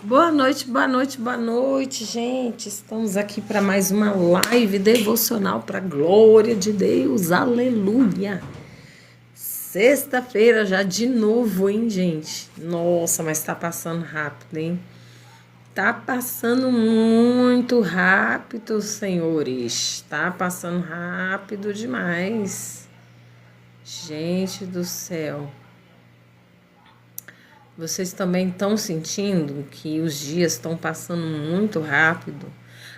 Boa noite, boa noite, boa noite, gente. Estamos aqui para mais uma live devocional para a glória de Deus. Aleluia. Sexta-feira já de novo, hein, gente? Nossa, mas tá passando rápido, hein? Tá passando muito rápido, senhores. Tá passando rápido demais. Gente do céu. Vocês também estão sentindo que os dias estão passando muito rápido?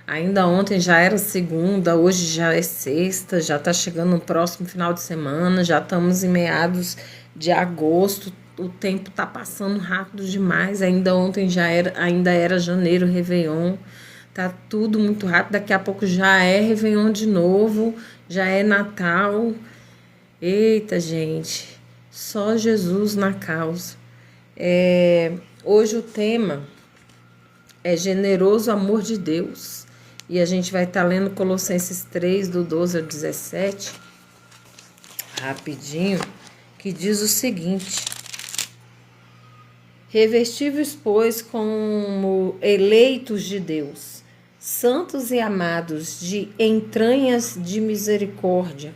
Ainda ontem já era segunda, hoje já é sexta, já está chegando o próximo final de semana, já estamos em meados de agosto, o tempo está passando rápido demais. Ainda ontem ainda era janeiro, Réveillon. Tá tudo muito rápido, daqui a pouco já é Réveillon de novo, já é Natal. Eita, gente, só Jesus na causa. Hoje o tema é generoso amor de Deus. E a gente vai estar lendo Colossenses 3, do 12 ao 17, rapidinho, que diz o seguinte: Revesti-vos, pois, como eleitos de Deus, santos e amados, de entranhas de misericórdia,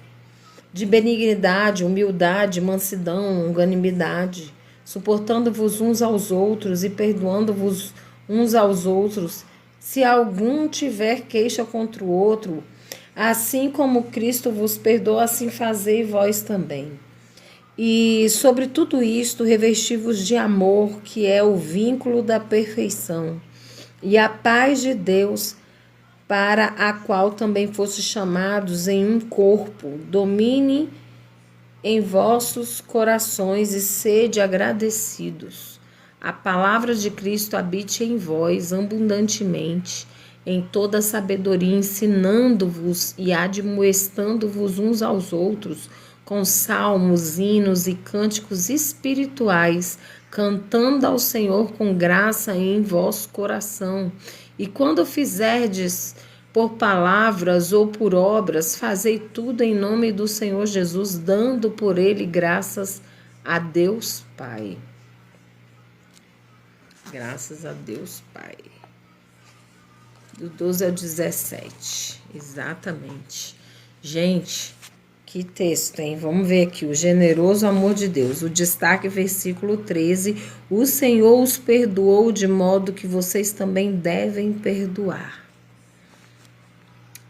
de benignidade, humildade, mansidão, longanimidade, suportando-vos uns aos outros e perdoando-vos uns aos outros, se algum tiver queixa contra o outro, assim como Cristo vos perdoa, assim fazei vós também. E sobre tudo isto, revesti-vos de amor, que é o vínculo da perfeição, e a paz de Deus, para a qual também fostes chamados em um corpo, domine em vossos corações e sede agradecidos. A palavra de Cristo habite em vós abundantemente, em toda sabedoria, ensinando-vos e admoestando-vos uns aos outros, com salmos, hinos e cânticos espirituais, cantando ao Senhor com graça em vosso coração. E quando fizerdes por palavras ou por obras, fazei tudo em nome do Senhor Jesus, dando por ele graças a Deus Pai. Graças a Deus Pai. Do 12 ao 17. Exatamente. Gente, que texto, hein? Vamos ver aqui. O generoso amor de Deus. O destaque, versículo 13. O Senhor os perdoou de modo que vocês também devem perdoar.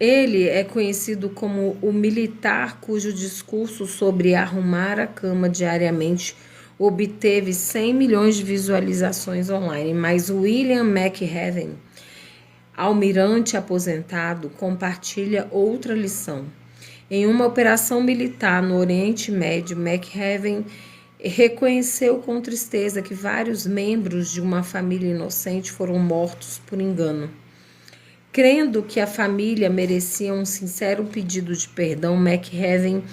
Ele é conhecido como o militar cujo discurso sobre arrumar a cama diariamente obteve 100 milhões de visualizações online, mas William McHaven, almirante aposentado, compartilha outra lição. Em uma operação militar no Oriente Médio, McHaven reconheceu com tristeza que vários membros de uma família inocente foram mortos por engano. Crendo que a família merecia um sincero pedido de perdão, McHaven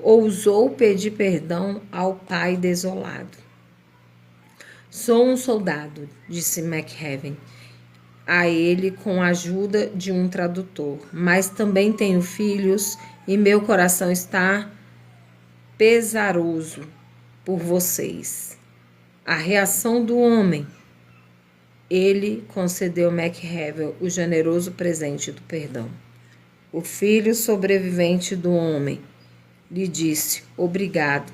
ousou pedir perdão ao pai desolado. Sou um soldado, disse McHaven a ele com a ajuda de um tradutor, mas também tenho filhos e meu coração está pesaroso por vocês. A reação do homem. Ele concedeu McHaven o generoso presente do perdão. O filho sobrevivente do homem lhe disse: obrigado,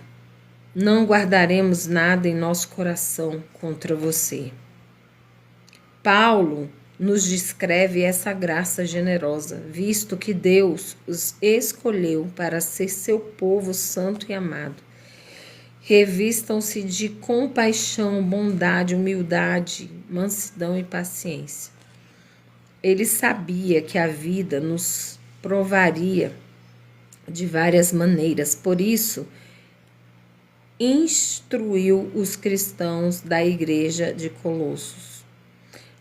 não guardaremos nada em nosso coração contra você. Paulo nos descreve essa graça generosa, visto que Deus os escolheu para ser seu povo santo e amado. Revistam-se de compaixão, bondade, humildade, mansidão e paciência. Ele sabia que a vida nos provaria de várias maneiras, por isso, instruiu os cristãos da igreja de Colossos.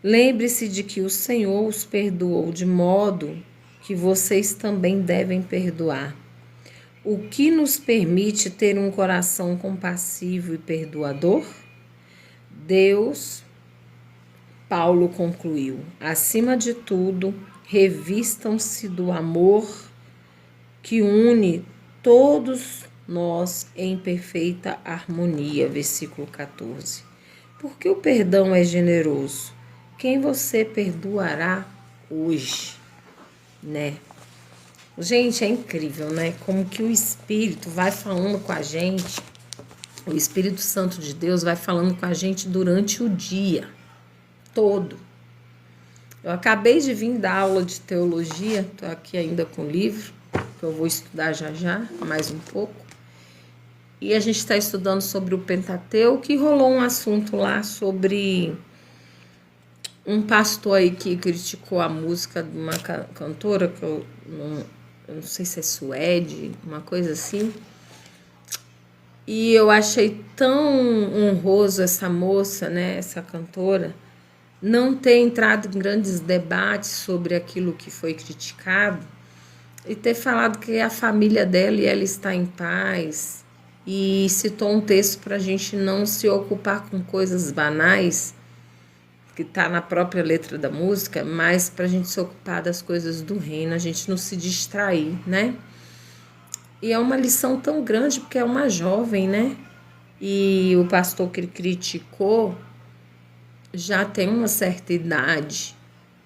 Lembre-se de que o Senhor os perdoou de modo que vocês também devem perdoar. O que nos permite ter um coração compassivo e perdoador? Deus, Paulo concluiu, acima de tudo, revistam-se do amor que une todos nós em perfeita harmonia. Versículo 14. Porque o perdão é generoso. quem você perdoará hoje, né? Gente, é incrível, né? Como que o Espírito vai falando com a gente, o Espírito Santo de Deus vai falando com a gente durante o dia todo. Eu acabei de vir da aula de teologia, estou aqui ainda com o livro, que eu vou estudar já, mais um pouco. E a gente está estudando sobre o Pentateuco, e rolou um assunto lá sobre um pastor aí que criticou a música de uma cantora, que eu não sei se é Suede, uma coisa assim. E eu achei tão honroso essa moça, né, essa cantora, não ter entrado em grandes debates sobre aquilo que foi criticado e ter falado que a família dela e ela está em paz, e citou um texto para a gente não se ocupar com coisas banais, que está na própria letra da música, mas para a gente se ocupar das coisas do reino, a gente não se distrair, né? E é uma lição tão grande, porque é uma jovem, né? E o pastor que criticou já tem uma certa idade,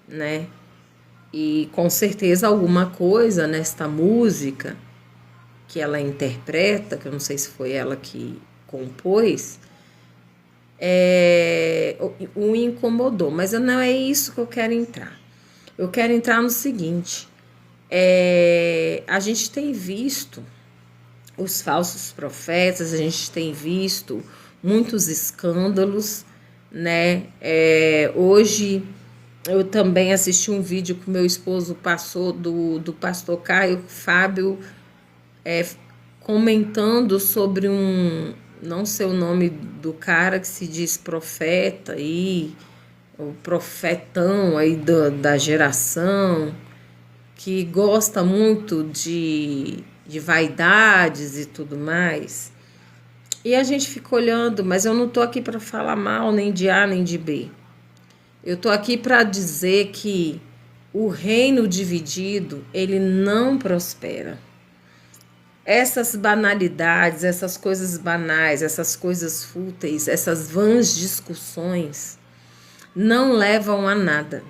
né? E com certeza alguma coisa nesta música que ela interpreta, que eu não sei se foi ela que compôs, o incomodou. Mas não é isso que eu quero entrar. Eu quero entrar no seguinte: a gente tem visto os falsos profetas, a gente tem visto muitos escândalos, né? Hoje eu também assisti um vídeo que o meu esposo passou do pastor Caio Fábio, comentando sobre não sei o nome do cara que se diz profeta aí, o profetão aí da geração, que gosta muito de vaidades e tudo mais. E a gente fica olhando, mas eu não estou aqui para falar mal nem de A nem de B. Eu estou aqui para dizer que o reino dividido, ele não prospera. Essas banalidades, essas coisas banais, essas coisas fúteis, essas vãs discussões não levam a nada.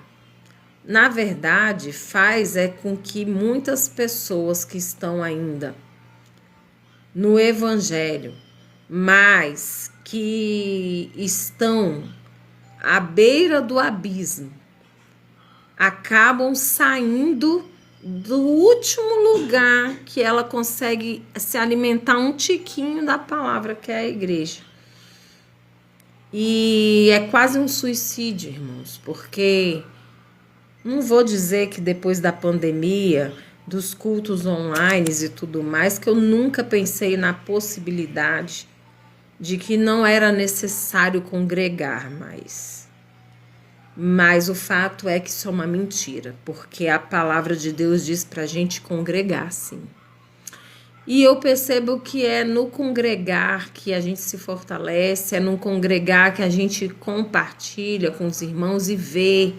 Na verdade, faz com que muitas pessoas que estão ainda no evangelho, mas que estão à beira do abismo, acabam saindo do último lugar que ela consegue se alimentar um tiquinho da palavra, que é a igreja. E é quase um suicídio, irmãos, porque não vou dizer que depois da pandemia, dos cultos online e tudo mais, que eu nunca pensei na possibilidade de que não era necessário congregar mais. Mas o fato é que isso é uma mentira, porque a palavra de Deus diz para a gente congregar, sim. E eu percebo que é no congregar que a gente se fortalece, é no congregar que a gente compartilha com os irmãos e vê,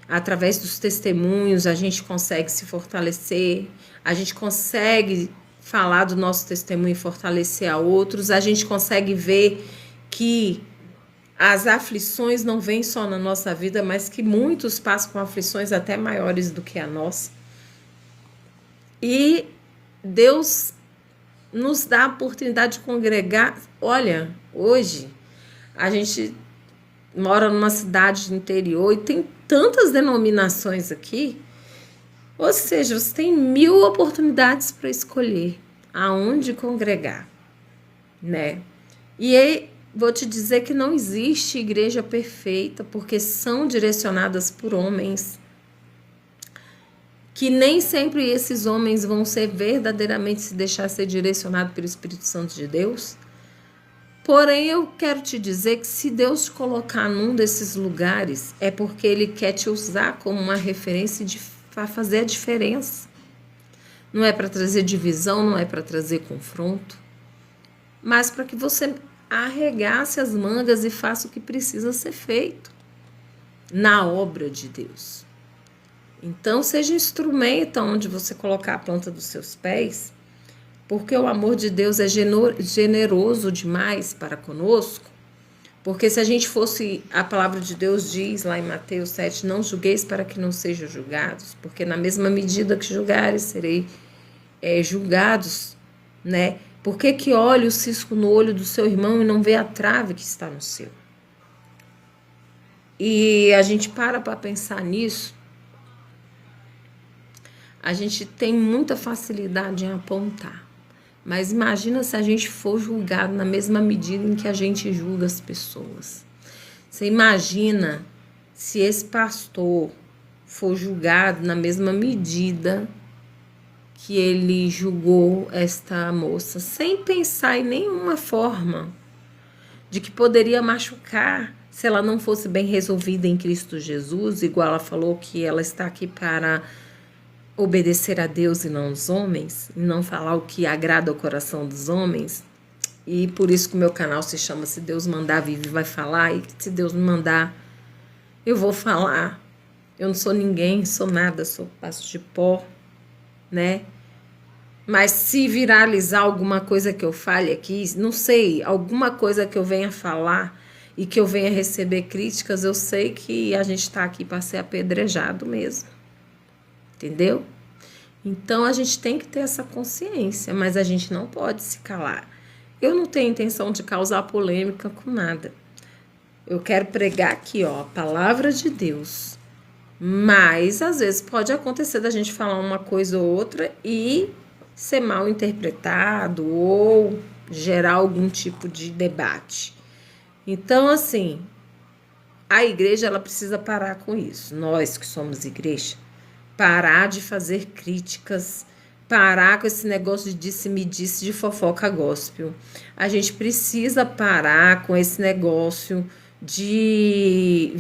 através dos testemunhos, a gente consegue se fortalecer, a gente consegue falar do nosso testemunho e fortalecer a outros, a gente consegue ver que as aflições não vêm só na nossa vida, mas que muitos passam com aflições até maiores do que a nossa. E Deus nos dá a oportunidade de congregar. Olha, hoje a gente mora numa cidade do interior e tem tantas denominações aqui. Ou seja, você tem 1000 oportunidades para escolher aonde congregar, né? E aí, vou te dizer que não existe igreja perfeita, porque são direcionadas por homens, que nem sempre esses homens vão ser verdadeiramente se deixar ser direcionado pelo Espírito Santo de Deus. Porém, eu quero te dizer que se Deus te colocar num desses lugares, é porque Ele quer te usar como uma referência para fazer a diferença. Não é para trazer divisão, não é para trazer confronto, mas para que você arregace as mangas e faça o que precisa ser feito na obra de Deus. Então, seja instrumento onde você colocar a planta dos seus pés, porque o amor de Deus é generoso demais para conosco, Porque se a gente fosse, a palavra de Deus diz lá em Mateus 7, não julgueis para que não sejam julgados, porque na mesma medida que julgares, serei julgados, né? Por que olha o cisco no olho do seu irmão e não vê a trave que está no seu? E a gente para pensar nisso, a gente tem muita facilidade em apontar. Mas imagina se a gente for julgado na mesma medida em que a gente julga as pessoas. Você imagina se esse pastor for julgado na mesma medida que ele julgou esta moça, sem pensar em nenhuma forma de que poderia machucar se ela não fosse bem resolvida em Cristo Jesus, igual ela falou que ela está aqui para obedecer a Deus e não aos homens, e não falar o que agrada ao coração dos homens. E por isso que o meu canal se chama Se Deus Mandar, Vive Vai Falar, e se Deus me mandar, eu vou falar. Eu não sou ninguém, sou nada, sou passo de pó, né? Mas se viralizar alguma coisa que eu fale aqui, não sei, alguma coisa que eu venha falar e que eu venha receber críticas, eu sei que a gente está aqui para ser apedrejado mesmo. Entendeu? Então a gente tem que ter essa consciência, mas a gente não pode se calar. Eu não tenho intenção de causar polêmica com nada. Eu quero pregar aqui, ó, a palavra de Deus. Mas às vezes pode acontecer da gente falar uma coisa ou outra e ser mal interpretado ou gerar algum tipo de debate. Então, assim, a igreja ela precisa parar com isso. Nós que somos igreja, parar de fazer críticas, parar com esse negócio de disse-me-disse de fofoca gospel. A gente precisa parar com esse negócio de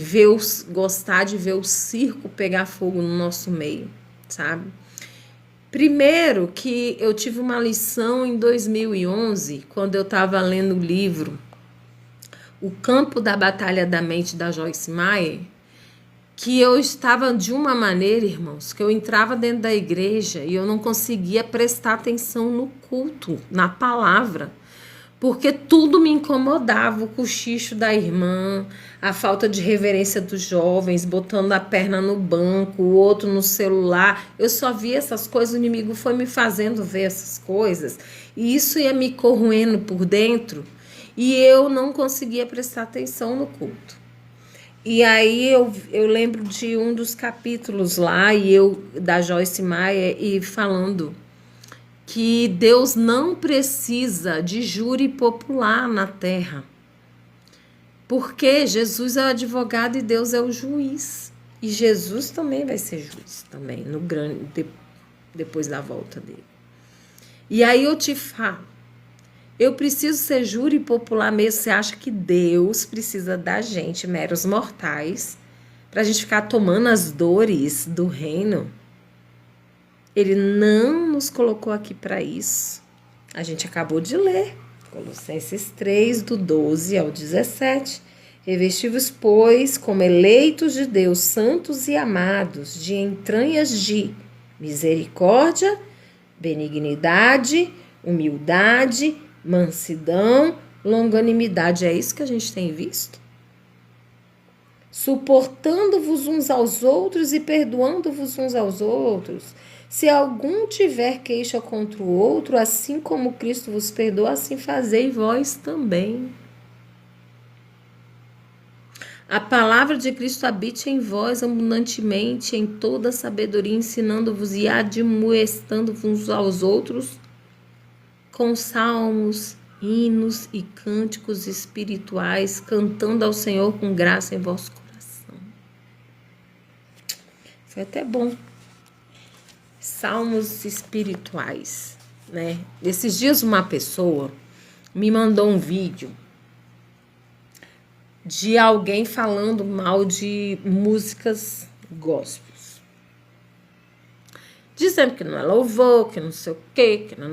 gostar de ver o circo pegar fogo no nosso meio, sabe? Primeiro que eu tive uma lição em 2011, quando eu estava lendo o livro O Campo da Batalha da Mente, da Joyce Meyer, que eu estava de uma maneira, irmãos, que eu entrava dentro da igreja e eu não conseguia prestar atenção no culto, na palavra, porque tudo me incomodava, o cochicho da irmã, a falta de reverência dos jovens, botando a perna no banco, o outro no celular. Eu só via essas coisas, o inimigo foi me fazendo ver essas coisas, e isso ia me corroendo por dentro, e eu não conseguia prestar atenção no culto. E aí eu lembro de um dos capítulos lá, da Joyce Meyer, e falando que Deus não precisa de júri popular na terra, porque Jesus é o advogado e Deus é o juiz. E Jesus também vai ser juiz também, depois da volta dele. E aí eu te falo, eu preciso ser júri popular mesmo. Você acha que Deus precisa da gente, meros mortais, para a gente ficar tomando as dores do reino? Ele não nos colocou aqui para isso. A gente acabou de ler, Colossenses 3, do 12 ao 17. Revesti-vos, pois, como eleitos de Deus, santos e amados, de entranhas de misericórdia, benignidade, humildade, mansidão, longanimidade. É isso que a gente tem visto? Suportando-vos uns aos outros e perdoando-vos uns aos outros. Se algum tiver queixa contra o outro, assim como Cristo vos perdoa, assim fazei vós também. A palavra de Cristo habite em vós abundantemente, em toda sabedoria, ensinando-vos e admoestando-vos uns aos outros com salmos, hinos e cânticos espirituais, cantando ao Senhor com graça em vosso coração. Foi até bom. Salmos espirituais, né? Esses dias uma pessoa me mandou um vídeo de alguém falando mal de músicas gospels, dizendo que não é louvor, que não sei o quê, que não.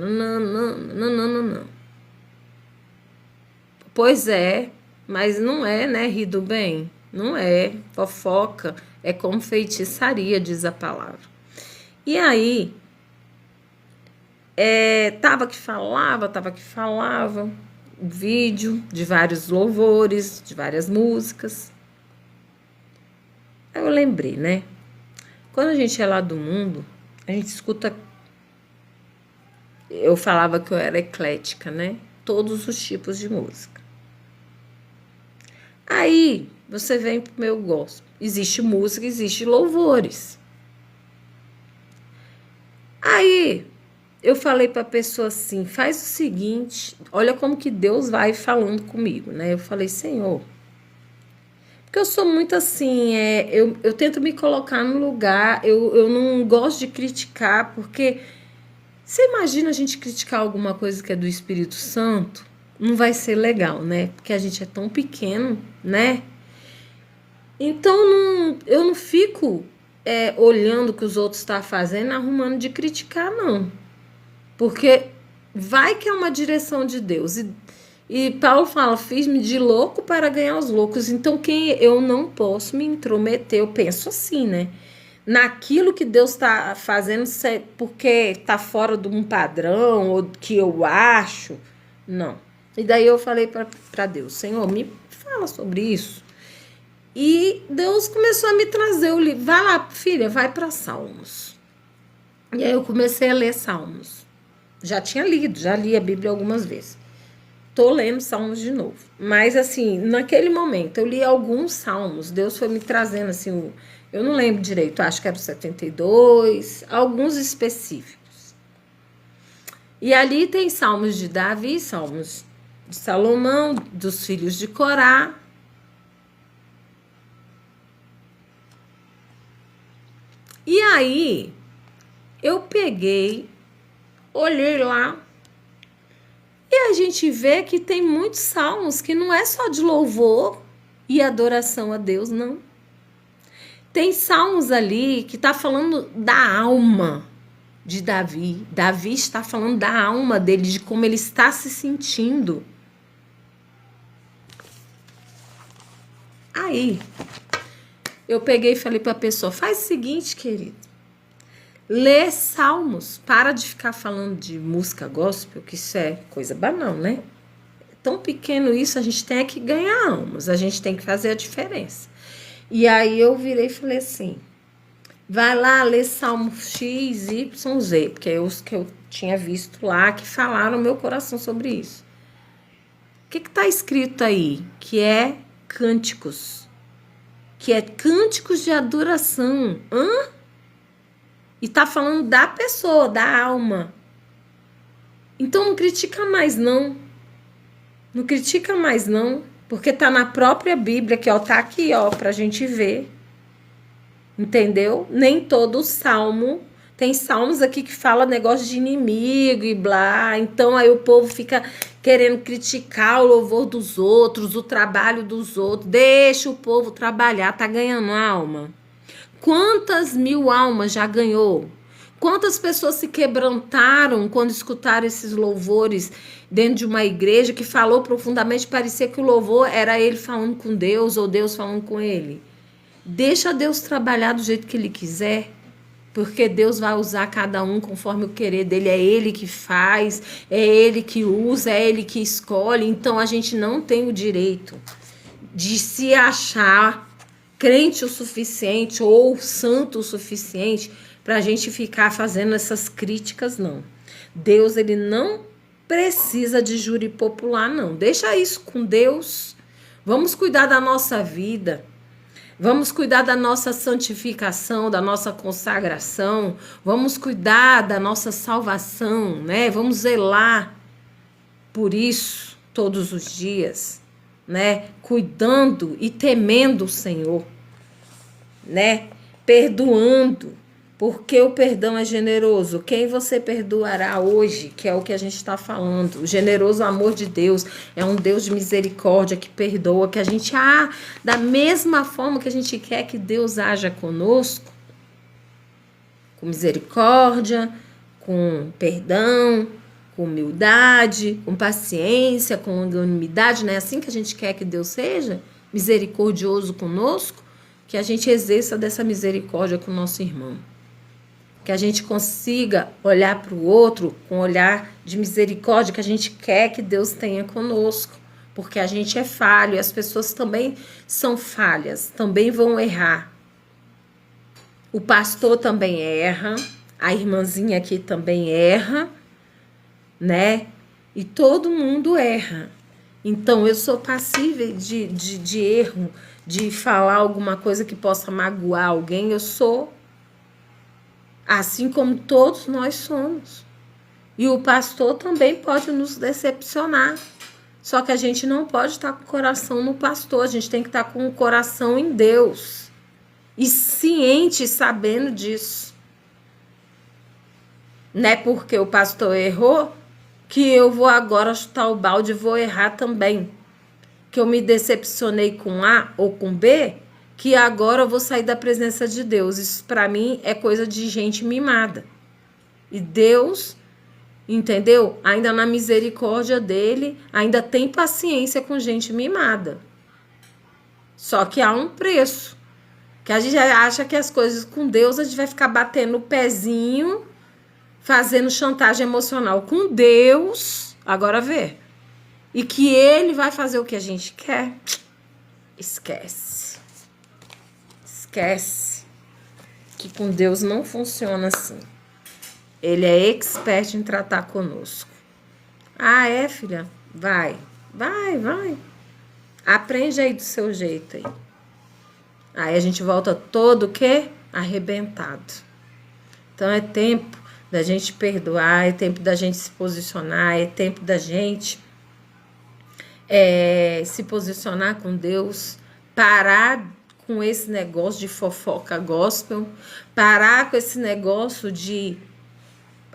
Pois é, mas não é, né, rir do bem? Não é, fofoca é como feitiçaria, diz a palavra. E aí, tava que falava, um vídeo de vários louvores, de várias músicas. Aí eu lembrei, né? Quando a gente é lá do mundo, a gente escuta... Eu falava que eu era eclética, né? Todos os tipos de música. Aí, você vem pro meu gospel. Existe música, existe louvores. Aí, eu falei para a pessoa assim, faz o seguinte, olha como que Deus vai falando comigo, né? Eu falei, Senhor, porque eu sou muito assim, eu tento me colocar no lugar, eu não gosto de criticar, porque você imagina a gente criticar alguma coisa que é do Espírito Santo? Não vai ser legal, né? Porque a gente é tão pequeno, né? Então, eu não fico olhando o que os outros estão fazendo, arrumando de criticar, não. Porque vai que é uma direção de Deus. E Paulo fala, fiz-me de louco para ganhar os loucos. Então, eu não posso me intrometer, eu penso assim, né? Naquilo que Deus está fazendo, porque está fora de um padrão, ou que eu acho. Não. E daí eu falei para Deus, Senhor, me fala sobre isso. E Deus começou a me trazer o livro. Vai lá, filha, vai para Salmos. E aí eu comecei a ler Salmos. Já li a Bíblia algumas vezes. Tô lendo Salmos de novo. Mas assim, naquele momento, eu li alguns Salmos. Deus foi me trazendo assim, eu não lembro direito, acho que era o 72, alguns específicos. E ali tem Salmos de Davi, Salmos de Salomão, dos filhos de Corá. E aí, eu peguei, olhei lá, e a gente vê que tem muitos salmos que não é só de louvor e adoração a Deus, não. Tem salmos ali que está falando da alma de Davi. Davi está falando da alma dele, de como ele está se sentindo. Aí, eu peguei e falei para a pessoa, faz o seguinte, querido. Lê salmos, para de ficar falando de música gospel, que isso é coisa banal, né? É tão pequeno isso, a gente tem que ganhar almas, a gente tem que fazer a diferença. E aí eu virei e falei assim, vai lá ler Salmo X, Y, Z, porque é os que eu tinha visto lá, que falaram no meu coração sobre isso. O que está escrito aí? Que é cânticos. Que é cânticos de adoração. E tá falando da pessoa, da alma. Então não critica mais, não. Não critica mais, não. Porque tá na própria Bíblia, que ó, tá aqui, ó, pra gente ver. Entendeu? Nem todo salmo. Tem salmos aqui que fala negócio de inimigo e blá. Então aí o povo fica querendo criticar o louvor dos outros, o trabalho dos outros. Deixa o povo trabalhar, tá ganhando alma. Quantas mil almas já ganhou? Quantas pessoas se quebrantaram quando escutaram esses louvores dentro de uma igreja que falou profundamente, parecia que o louvor era ele falando com Deus ou Deus falando com ele. Deixa Deus trabalhar do jeito que ele quiser, porque Deus vai usar cada um conforme o querer dele. É ele que faz, é ele que usa, é ele que escolhe. Então a gente não tem o direito de se achar crente o suficiente ou santo o suficiente para a gente ficar fazendo essas críticas, não. Deus, ele não precisa de júri popular, não. Deixa isso com Deus. Vamos cuidar da nossa vida. Vamos cuidar da nossa santificação, da nossa consagração. Vamos cuidar da nossa salvação, né? Vamos zelar por isso todos os dias, né? Cuidando e temendo o Senhor, né? Perdoando, porque o perdão é generoso. Quem você perdoará hoje, que é o que a gente está falando, o generoso amor de Deus é um Deus de misericórdia que perdoa, que a gente, da mesma forma que a gente quer que Deus haja conosco, com misericórdia, com perdão, com humildade, com paciência, com longanimidade, não é assim que a gente quer que Deus seja? Misericordioso conosco, que a gente exerça dessa misericórdia com o nosso irmão. que a gente consiga olhar para o outro com um olhar de misericórdia que a gente quer que Deus tenha conosco, porque a gente é falho e as pessoas também são falhas, também vão errar. O pastor também erra, a irmãzinha aqui também erra, né? E todo mundo erra. Então, eu sou passível de erro, de falar alguma coisa que possa magoar alguém, eu sou. Assim como todos nós somos. E o pastor também pode nos decepcionar. Só que a gente não pode estar com o coração no pastor, a gente tem que estar com o coração em Deus. E ciente, sabendo disso. Não é porque o pastor errou que eu vou agora chutar o balde e vou errar também. Que eu me decepcionei com A ou com B, que agora eu vou sair da presença de Deus. Isso para mim é coisa de gente mimada. E Deus, entendeu? Ainda na misericórdia dele, ainda tem paciência com gente mimada. Só que há um preço. Que a gente acha que as coisas com Deus, a gente vai ficar batendo o pezinho, fazendo chantagem emocional com Deus, agora vê. E que ele vai fazer o que a gente quer. Esquece. Esquece que com Deus não funciona assim. Ele é expert em tratar conosco. Ah, é, filha? Vai. Aprende aí do seu jeito aí. Aí a gente volta todo o quê? Arrebentado. Então é tempo da gente perdoar, é tempo da gente se posicionar, é tempo da gente se posicionar com Deus, parar com esse negócio de fofoca gospel, parar com esse negócio de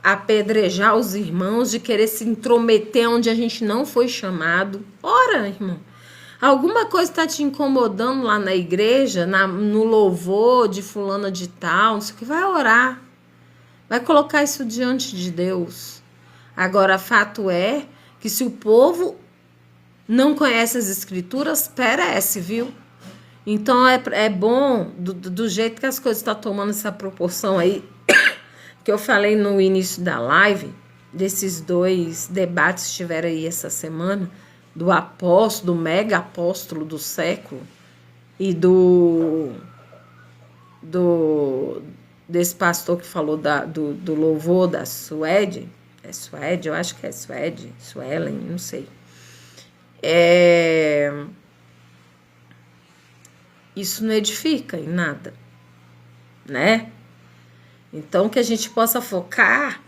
apedrejar os irmãos, de querer se intrometer onde a gente não foi chamado. Ora, irmão, alguma coisa está te incomodando lá na igreja, no louvor de fulana de tal, não sei o que, vai orar. Vai colocar isso diante de Deus. Agora, fato é que se o povo não conhece as escrituras, perece, viu? Então, é bom, do jeito que as coisas estão tomando essa proporção aí, que eu falei no início da live, desses 2 debates que tiveram aí essa semana, do apóstolo, do mega apóstolo do século, e desse pastor que falou do louvor da Suede. É Suede? Eu acho que é Suede. Suelen, não sei. Isso não edifica em nada, né? Então, que a gente possa focar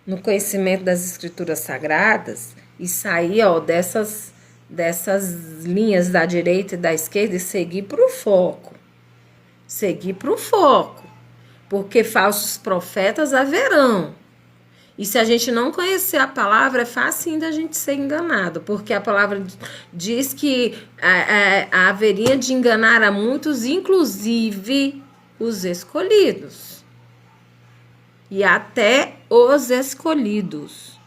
no conhecimento das escrituras sagradas e sair, ó, dessas linhas da direita e da esquerda e seguir para o foco. Seguir para o foco. Porque falsos profetas haverão. E se a gente não conhecer a palavra, é fácil ainda a gente ser enganado. Porque a palavra diz que haveria de enganar a muitos, inclusive os escolhidos. E até os escolhidos.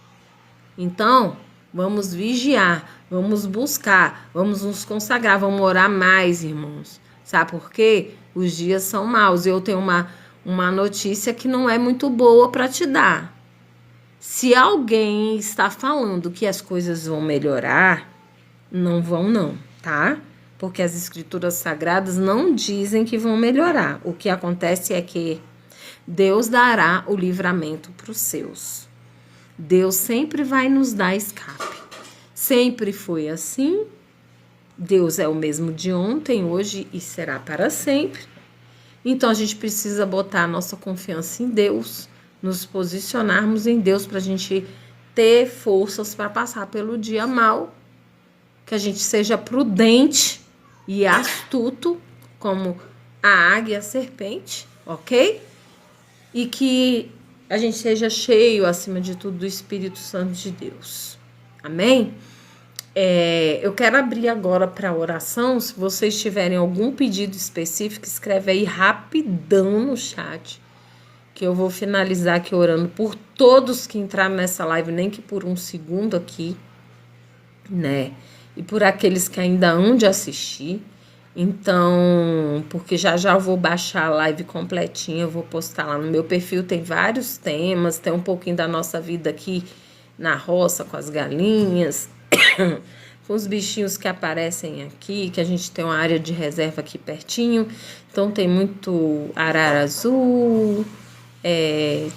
Então, vamos vigiar, vamos buscar, vamos nos consagrar, vamos orar mais, irmãos. Sabe por quê? Os dias são maus. Eu tenho uma notícia que não é muito boa para te dar. Se alguém está falando que as coisas vão melhorar, não vão não, tá? Porque as escrituras sagradas não dizem que vão melhorar. O que acontece é que Deus dará o livramento para os seus. Deus sempre vai nos dar escape. Sempre foi assim. Deus é o mesmo de ontem, hoje e será para sempre. Então a gente precisa botar a nossa confiança em Deus, nos posicionarmos em Deus para a gente ter forças para passar pelo dia mal, que a gente seja prudente e astuto, como a águia e a serpente, ok? E que a gente seja cheio, acima de tudo, do Espírito Santo de Deus. Amém? Eu quero abrir agora para oração. Se vocês tiverem algum pedido específico, escreve aí rapidão no chat, que eu vou finalizar aqui orando por todos que entraram nessa live, nem que por um segundo aqui, né? E por aqueles que ainda hão de assistir. Então, porque já já eu vou baixar a live completinha, eu vou postar lá no meu perfil, tem vários temas, tem um pouquinho da nossa vida aqui na roça com as galinhas, com os bichinhos que aparecem aqui, que a gente tem uma área de reserva aqui pertinho, então tem muito arara azul,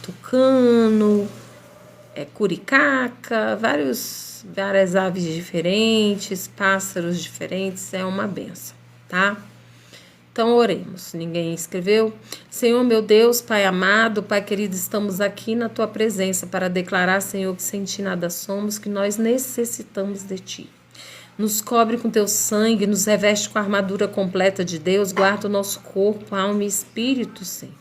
tucano, curicaca, várias aves diferentes, pássaros diferentes, é uma benção, tá? Então, oremos. Ninguém escreveu? Senhor, meu Deus, Pai amado, Pai querido, estamos aqui na Tua presença para declarar, Senhor, que sem Ti nada somos, que nós necessitamos de Ti. Nos cobre com Teu sangue, nos reveste com a armadura completa de Deus, guarda o nosso corpo, alma e espírito, Senhor.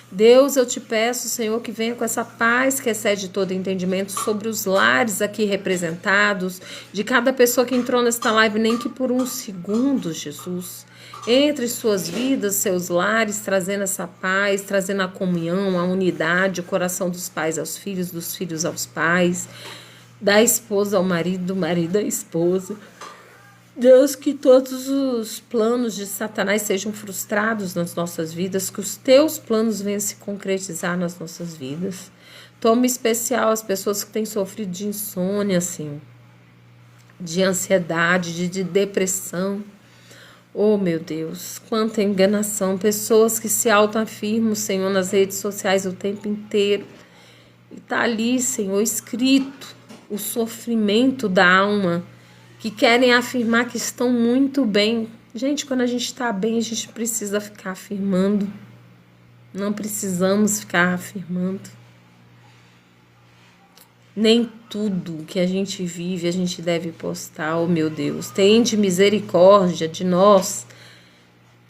Deus, eu te peço, Senhor, que venha com essa paz que excede todo entendimento sobre os lares aqui representados, de cada pessoa que entrou nesta live, nem que por um segundo, Jesus. Entre suas vidas, seus lares, trazendo essa paz, trazendo a comunhão, a unidade, o coração dos pais aos filhos, dos filhos aos pais, da esposa ao marido, do marido à esposa. Deus, que todos os planos de Satanás sejam frustrados nas nossas vidas, que os teus planos venham se concretizar nas nossas vidas. Toma especial as pessoas que têm sofrido de insônia, Senhor, de ansiedade, de depressão. Oh, meu Deus, quanta enganação. Pessoas que se autoafirmam, Senhor, nas redes sociais o tempo inteiro. E está ali, Senhor, escrito o sofrimento da alma, que querem afirmar que estão muito bem. Gente, quando a gente está bem, a gente precisa ficar afirmando. Não precisamos ficar afirmando. Nem tudo que a gente vive a gente deve postar. Oh, meu Deus, tende misericórdia de nós.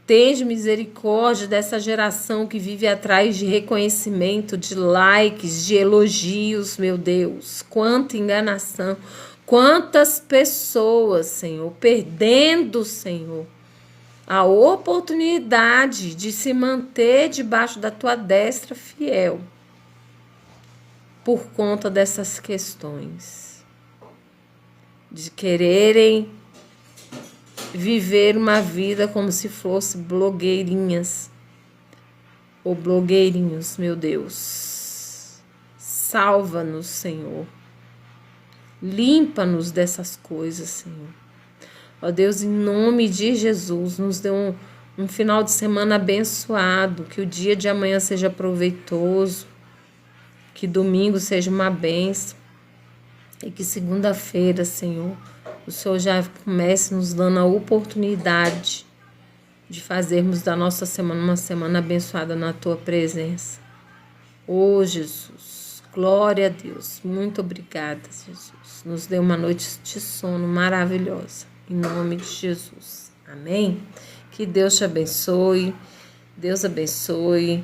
Tende misericórdia dessa geração que vive atrás de reconhecimento, de likes, de elogios, meu Deus. Quanta enganação. Quantas pessoas, Senhor, perdendo, Senhor, a oportunidade de se manter debaixo da Tua destra fiel por conta dessas questões, de quererem viver uma vida como se fosse blogueirinhas ou blogueirinhos, meu Deus. Salva-nos, Senhor. Limpa-nos dessas coisas, Senhor. Ó Deus, em nome de Jesus, nos dê um final de semana abençoado, que o dia de amanhã seja proveitoso, que domingo seja uma bênção e que segunda-feira, Senhor, o Senhor já comece nos dando a oportunidade de fazermos da nossa semana uma semana abençoada na Tua presença. Ô Jesus, glória a Deus, muito obrigada, Jesus. Nos dê uma noite de sono maravilhosa, em nome de Jesus. Amém? Que Deus te abençoe, Deus abençoe.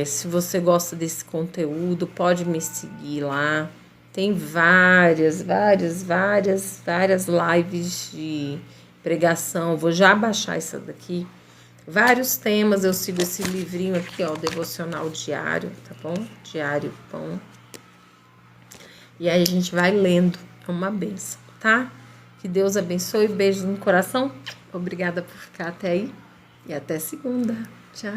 Se você gosta desse conteúdo, pode me seguir lá. Tem várias lives de pregação. Vou já baixar essa daqui. Vários temas, eu sigo esse livrinho aqui, ó, devocional diário, tá bom? Diário Pão. E aí a gente vai lendo, é uma bênção, tá? Que Deus abençoe, beijos no coração. Obrigada por ficar até aí e até segunda. Tchau.